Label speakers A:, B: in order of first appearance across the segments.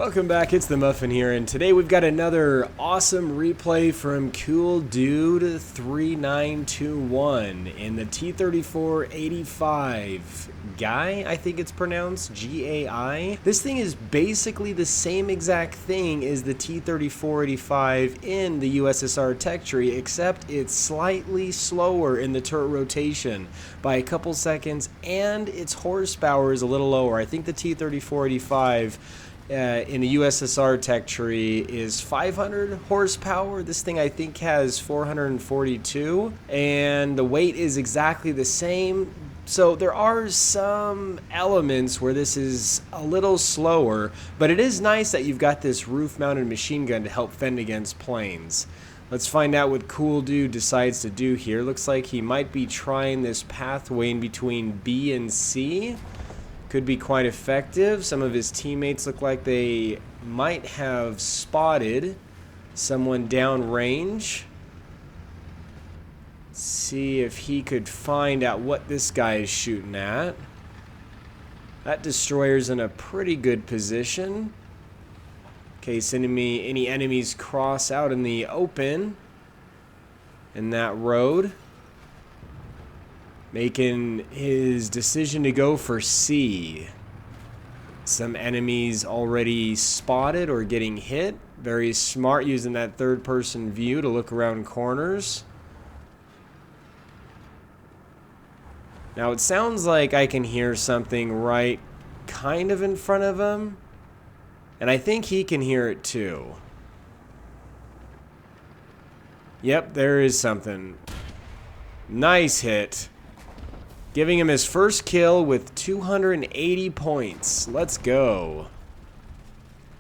A: Welcome back, it's the Muffin here, and today we've got another awesome replay from Cool Dude 3921 in the T-34-85 Gai, I think it's pronounced, G-A-I. This thing is basically the same exact thing as the T-34-85 in the USSR tech tree, except it's slightly slower in the turret rotation by a couple seconds, and its horsepower is a little lower. I think the T-34-85 in the USSR tech tree is 500 horsepower. This thing I think has 442, and the weight is exactly the same. So there are some elements where this is a little slower, but it is nice that you've got this roof-mounted machine gun to help fend against planes. Let's find out what Cool Dude decides to do here. Looks like he might be trying this pathway in between B and C. Could be quite effective. Some of his teammates look like they might have spotted someone downrange. See if he could find out what this guy is shooting at. That destroyer's in a pretty good position in case any enemies cross out in the open in that road. Making his decision to go for C. Some enemies already spotted or getting hit. Very smart using that third-person view to look around corners. Now it sounds like I can hear something right kind of in front of him. And I think he can hear it too. Yep, there is something. Nice hit. Giving him his first kill with 280 points. Let's go.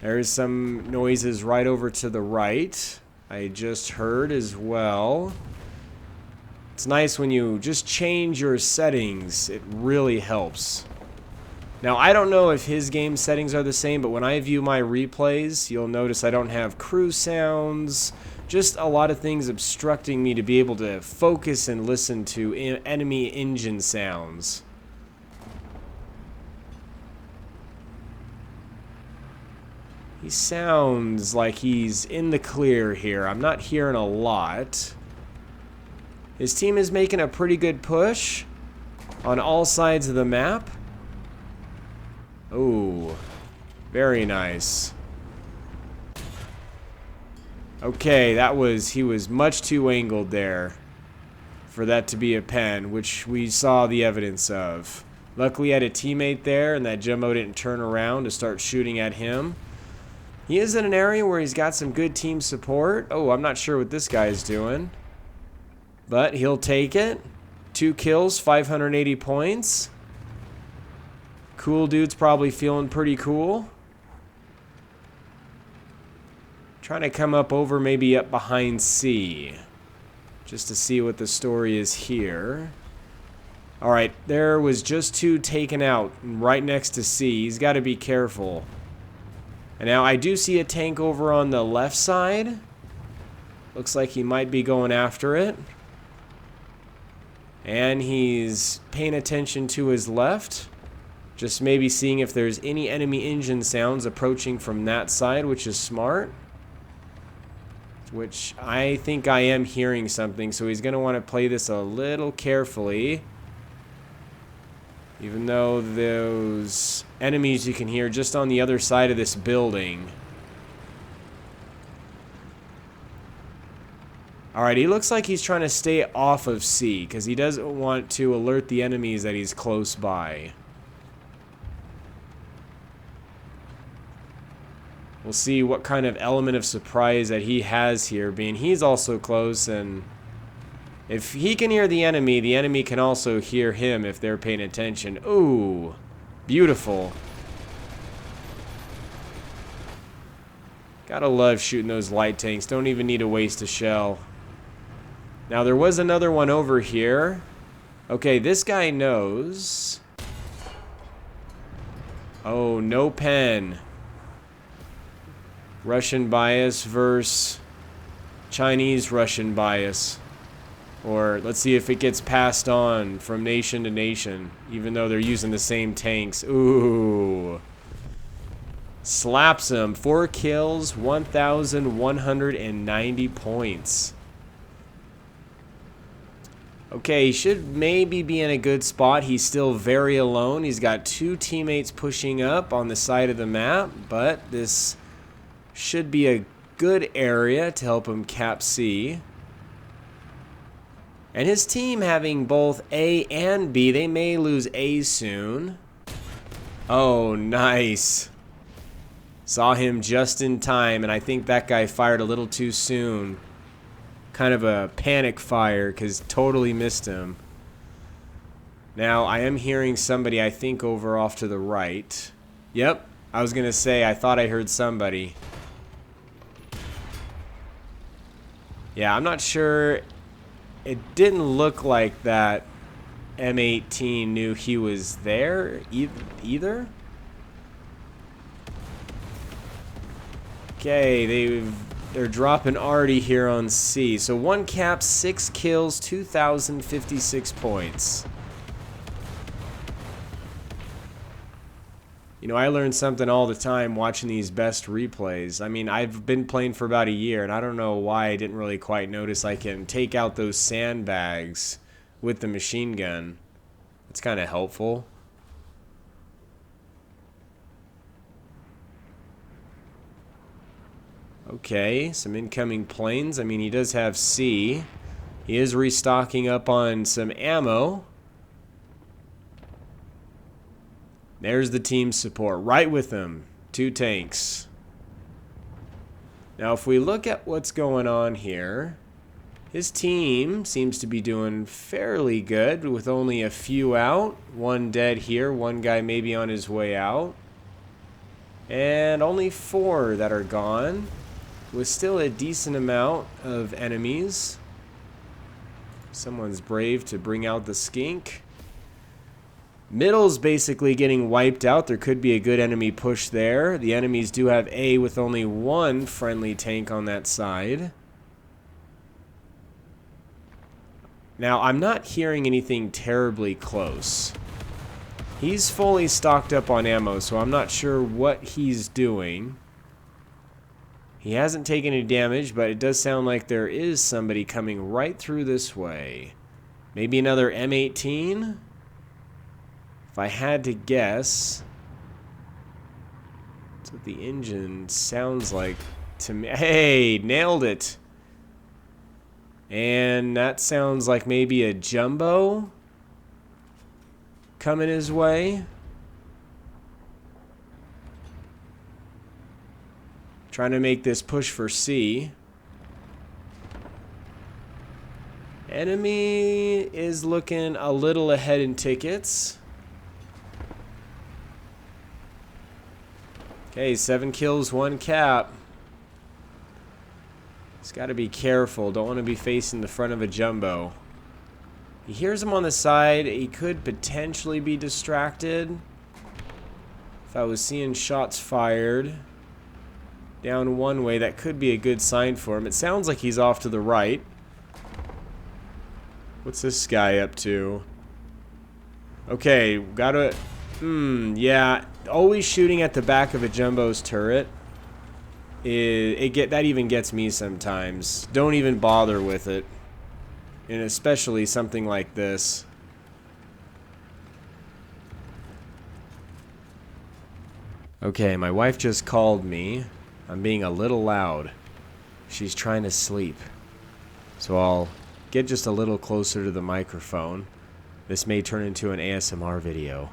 A: There's some noises right over to the right. I just heard as well. It's nice when you just change your settings. It really helps. Now, I don't know if his game settings are the same, but when I view my replays, you'll notice I don't have crew sounds. Just a lot of things obstructing me to be able to focus and listen to enemy engine sounds. He sounds like he's in the clear here. I'm not hearing a lot. His team is making a pretty good push on all sides of the map. Oh, very nice. Okay, he was much too angled there for that to be a pen, which we saw the evidence of. Luckily, he had a teammate there, and that jumbo didn't turn around to start shooting at him. He is in an area where he's got some good team support. Oh, I'm not sure what this guy is doing, but he'll take it. 2 kills, 580 points. Cool Dude's probably feeling pretty cool. Trying to come up over, maybe up behind C, just to see what the story is here. Alright, there was just 2 taken out right next to C. He's got to be careful. And now I do see a tank over on the left side. Looks like he might be going after it. And he's paying attention to his left. Just maybe seeing if there's any enemy engine sounds approaching from that side, which is smart. Which I think I am hearing something, so he's going to want to play this a little carefully. Even though those enemies you can hear just on the other side of this building. Alright, he looks like he's trying to stay off of C, because he doesn't want to alert the enemies that he's close by. We'll see what kind of element of surprise that he has here, being he's also close, and if he can hear the enemy can also hear him if they're paying attention. Ooh, beautiful. Gotta love shooting those light tanks. Don't even need to waste a shell. Now, there was another one over here. Okay, this guy knows. Oh, no pen. Russian bias versus Chinese Russian bias. Or let's see if it gets passed on from nation to nation, even though they're using the same tanks. Ooh. Slaps him. 4 kills, 1,190 points. Okay, he should maybe be in a good spot. He's still very alone. He's got 2 teammates pushing up on the side of the map, but this should be a good area to help him cap C. And his team having both A and B, they may lose A soon. Oh, nice. Saw him just in time, and I think that guy fired a little too soon. Kind of a panic fire, because totally missed him. Now, I am hearing somebody, I think, over off to the right. Yep, I was going to say, I thought I heard somebody. Yeah, I'm not sure. It didn't look like that M18 knew he was there either. Okay, they're dropping Artie here on C. So 1 cap, 6 kills, 2,056 points. You know, I learn something all the time watching these best replays. I mean, I've been playing for about a year, and I don't know why I didn't really quite notice I can take out those sandbags with the machine gun. It's kind of helpful. Okay, some incoming planes. I mean, he does have C. He is restocking up on some ammo. There's the team support. Right with him. 2 tanks. Now, if we look at what's going on here, his team seems to be doing fairly good with only a few out. 1 dead here. 1 guy maybe on his way out. And only 4 that are gone. With still a decent amount of enemies. Someone's brave to bring out the skink. Middle's basically getting wiped out. There could be a good enemy push there. The enemies do have A with only 1 friendly tank on that side. Now, I'm not hearing anything terribly close. He's fully stocked up on ammo, so I'm not sure what he's doing. He hasn't taken any damage, but it does sound like there is somebody coming right through this way. Maybe another M18? If I had to guess, that's what the engine sounds like to me. Hey, nailed it. And that sounds like maybe a jumbo coming his way. Trying to make this push for C. Enemy is looking a little ahead in tickets. Okay, 7 kills, 1 cap. He's got to be careful. Don't want to be facing the front of a jumbo. He hears him on the side. He could potentially be distracted. If I was seeing shots fired down one way, that could be a good sign for him. It sounds like he's off to the right. What's this guy up to? Okay, gotta... yeah. Always shooting at the back of a jumbo's turret. That even gets me sometimes. Don't even bother with it. And especially something like this. Okay, my wife just called me. I'm being a little loud. She's trying to sleep. So I'll get just a little closer to the microphone. This may turn into an ASMR video.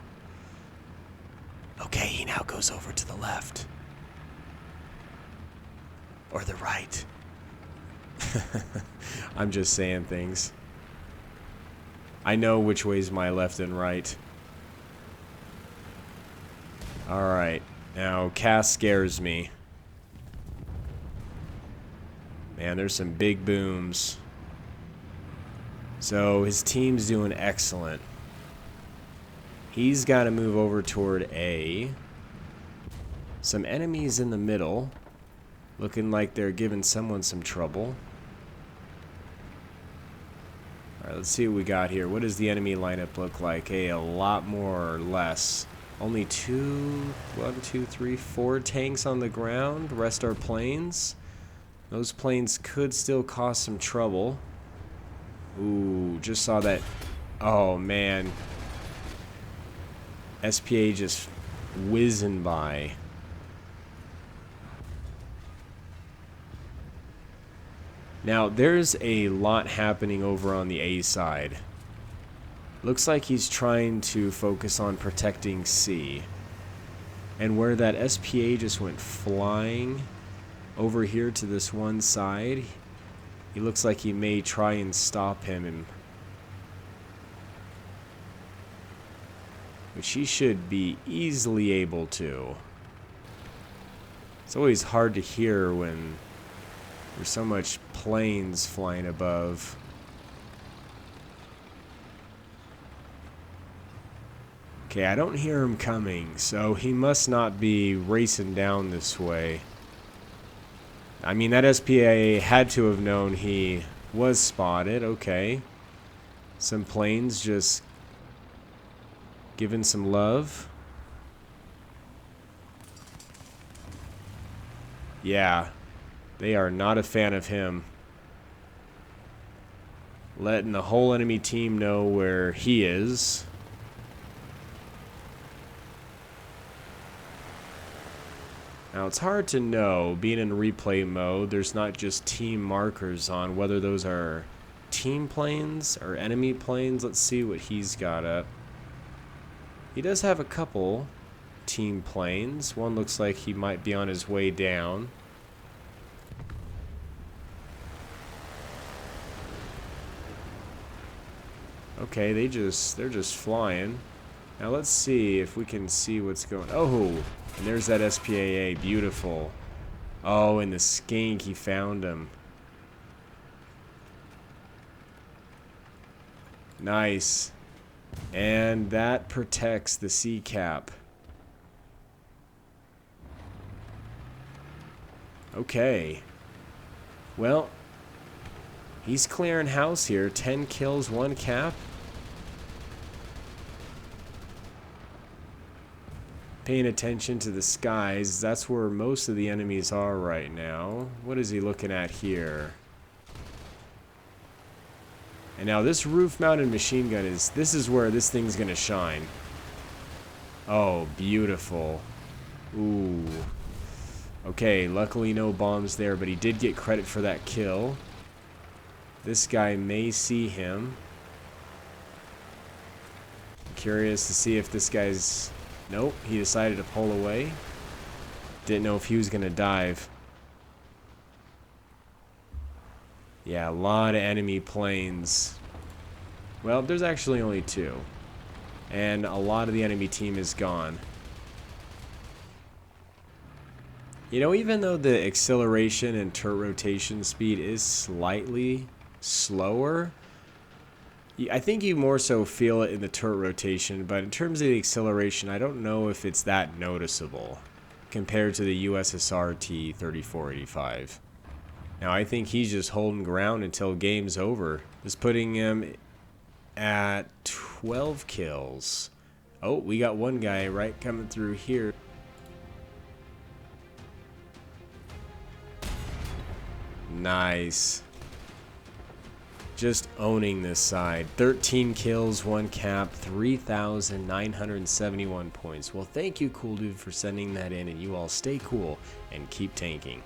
A: Okay, he now goes over to the left. Or the right. I'm just saying things. I know which way's my left and right. Alright, now Cass scares me. Man, there's some big booms. So his team's doing excellent. He's got to move over toward A. Some enemies in the middle. Looking like they're giving someone some trouble. Alright, let's see what we got here. What does the enemy lineup look like? Hey, a lot more or less. Only one, two, three, four tanks on the ground. Rest are planes. Those planes could still cause some trouble. Ooh, just saw that. Oh, man. SPA just whizzing by. Now, there's a lot happening over on the A side. Looks like he's trying to focus on protecting C. And where that SPA just went flying over here to this one side, he looks like he may try and stop him, which he should be easily able to. It's always hard to hear when there's so much planes flying above. Okay, I don't hear him coming, so he must not be racing down this way. I mean, that SPA had to have known he was spotted. Okay. Some planes just giving some love. Yeah. They are not a fan of him. Letting the whole enemy team know where he is. Now, it's hard to know, being in replay mode, there's not just team markers on whether those are team planes or enemy planes. Let's see what he's got up. He does have a couple team planes. One looks like he might be on his way down. Okay, they're just flying. Now let's see if we can see what's going. Oh, and there's that SPAA. Beautiful. Oh, and the skink, he found him. Nice. And that protects the C cap. Okay. Well, he's clearing house here. 10 kills, 1 cap. Paying attention to the skies. That's where most of the enemies are right now. What is he looking at here? And now this roof-mounted machine gun this is where this thing's gonna shine. Oh, beautiful. Ooh. Okay, luckily no bombs there, but he did get credit for that kill. This guy may see him. Curious to see if this guy's... Nope, he decided to pull away. Didn't know if he was gonna dive. Yeah, a lot of enemy planes. Well, there's actually only 2. And a lot of the enemy team is gone. You know, even though the acceleration and turret rotation speed is slightly slower, I think you more so feel it in the turret rotation, but in terms of the acceleration, I don't know if it's that noticeable compared to the USSR T-34-85. Now, I think he's just holding ground until game's over. This putting him at 12 kills. Oh, we got one guy right coming through here. Nice. Just owning this side. 13 kills, 1 cap, 3,971 points. Well, thank you, Cool Dude, for sending that in, and you all stay cool and keep tanking.